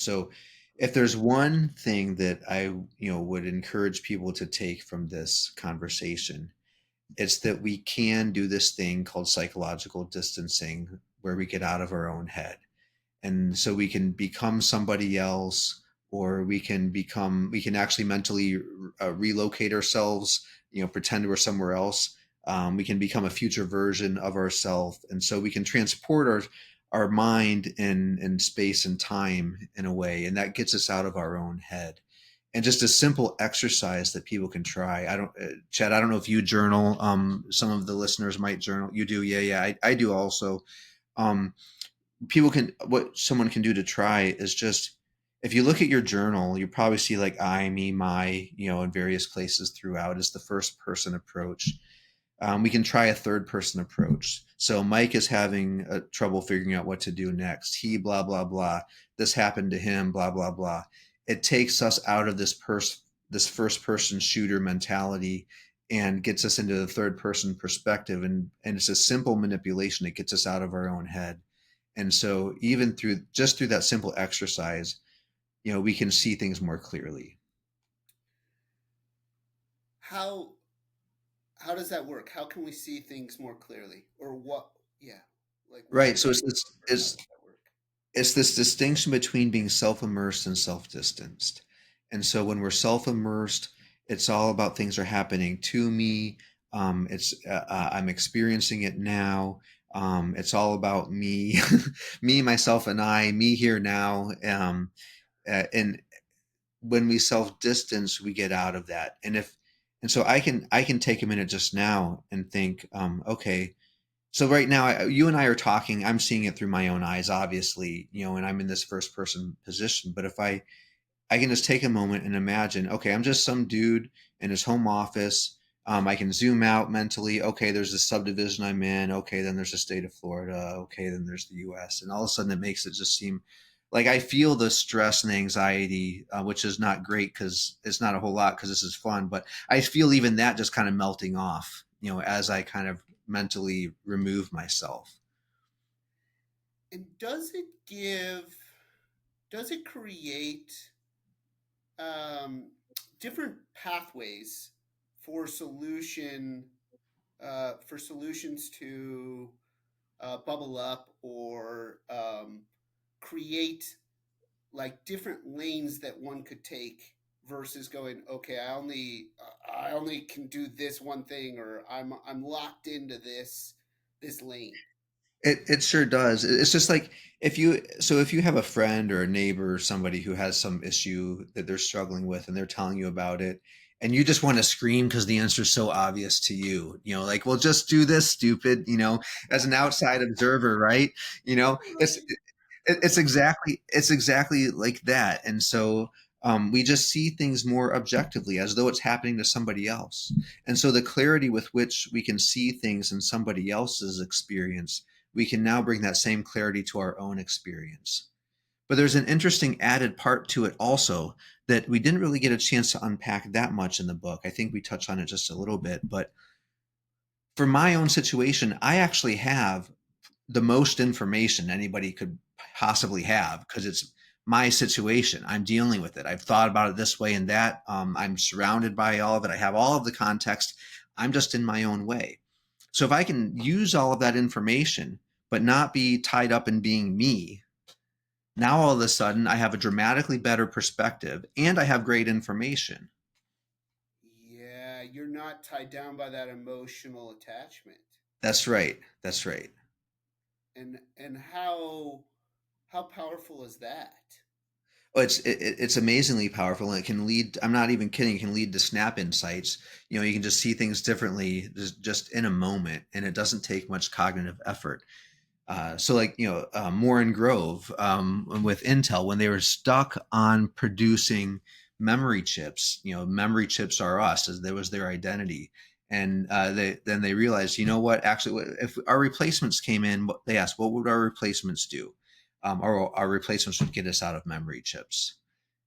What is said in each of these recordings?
So if there's one thing that I, would encourage people to take from this conversation, it's that we can do this thing called psychological distancing where we get out of our own head. And so we can become somebody else, or we can actually mentally relocate ourselves, pretend we're somewhere else. We can become a future version of ourselves. And so we can transport our mind in space and time in a way, and that gets us out of our own head. And just a simple exercise that people can try. I don't, Chad, I don't know if you journal. Some of the listeners might journal. You do. Yeah. Yeah. I do also. Um, what someone can do to try is just, if you look at your journal, you probably see like I, me, my, in various places throughout as the first person approach. We can try a third person approach. So Mike is having trouble figuring out what to do next. He, blah, blah, blah. This happened to him, blah, blah, blah. It takes us out of this first person shooter mentality and gets us into the third person perspective. And it's a simple manipulation. It gets us out of our own head. And so even through that simple exercise, we can see things more clearly. How how does that work? How can we see things more clearly? Or what? Yeah, like why Right. does So that it's work? this Or how does that work? it's this distinction between being self-immersed and self-distanced. And so when we're self-immersed, it's all about things are happening to me. It's I'm experiencing it now. It's all about me, me, myself, and I, me here now. And when we self-distance, we get out of that. And so I can take a minute just now and think, okay, so right now, you and I are talking. I'm seeing it through my own eyes, obviously, and I'm in this first person position. But if I can just take a moment and imagine, okay, I'm just some dude in his home office. I can zoom out mentally. Okay, there's this subdivision I'm in. Okay, then there's the state of Florida. Okay, then there's the U.S. And all of a sudden, it makes it just seem like I feel the stress and anxiety, which is not great because it's not a whole lot because this is fun. But I feel even that just kind of melting off, as I kind of mentally remove myself. And does it create um, different pathways for solutions to bubble up or create like different lanes that one could take versus going, okay, I only can do this one thing, or I'm locked into this lane. It sure does. It's just like if you have a friend or a neighbor or somebody who has some issue that they're struggling with and they're telling you about it, and you just want to scream because the answer is so obvious to you, like, well, just do this, stupid, as an outside observer, right? You know, it's Right. it's exactly like that. And so we just see things more objectively as though it's happening to somebody else. And so the clarity with which we can see things in somebody else's experience, we can now bring that same clarity to our own experience. But there's an interesting added part to it also that we didn't really get a chance to unpack that much in the book. I think we touched on it just a little bit, but for my own situation, I actually have the most information anybody could possibly have because it's my situation. I'm dealing with it. I've thought about it this way and that. I'm surrounded by all of it. I have all of the context. I'm just in my own way. So if I can use all of that information, but not be tied up in being me, now all of a sudden I have a dramatically better perspective and I have great information. Yeah, you're not tied down by that emotional attachment. That's right. That's right. And how powerful is that? Oh, it's amazingly powerful, and it can lead. I'm not even kidding. It can lead to snap insights. You can just see things differently, just in a moment, and it doesn't take much cognitive effort. So, like Moore and Grove with Intel, when they were stuck on producing memory chips, memory chips are us, as there was their identity, and they realized, what, actually, if our replacements came in, they asked, what would our replacements do? Our replacements would get us out of memory chips,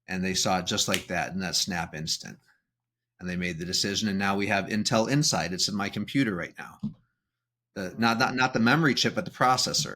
and they saw it just like that in that snap instant, and they made the decision, and now we have Intel Inside. It's in my computer right now. Not Right. the memory chip, but the processor.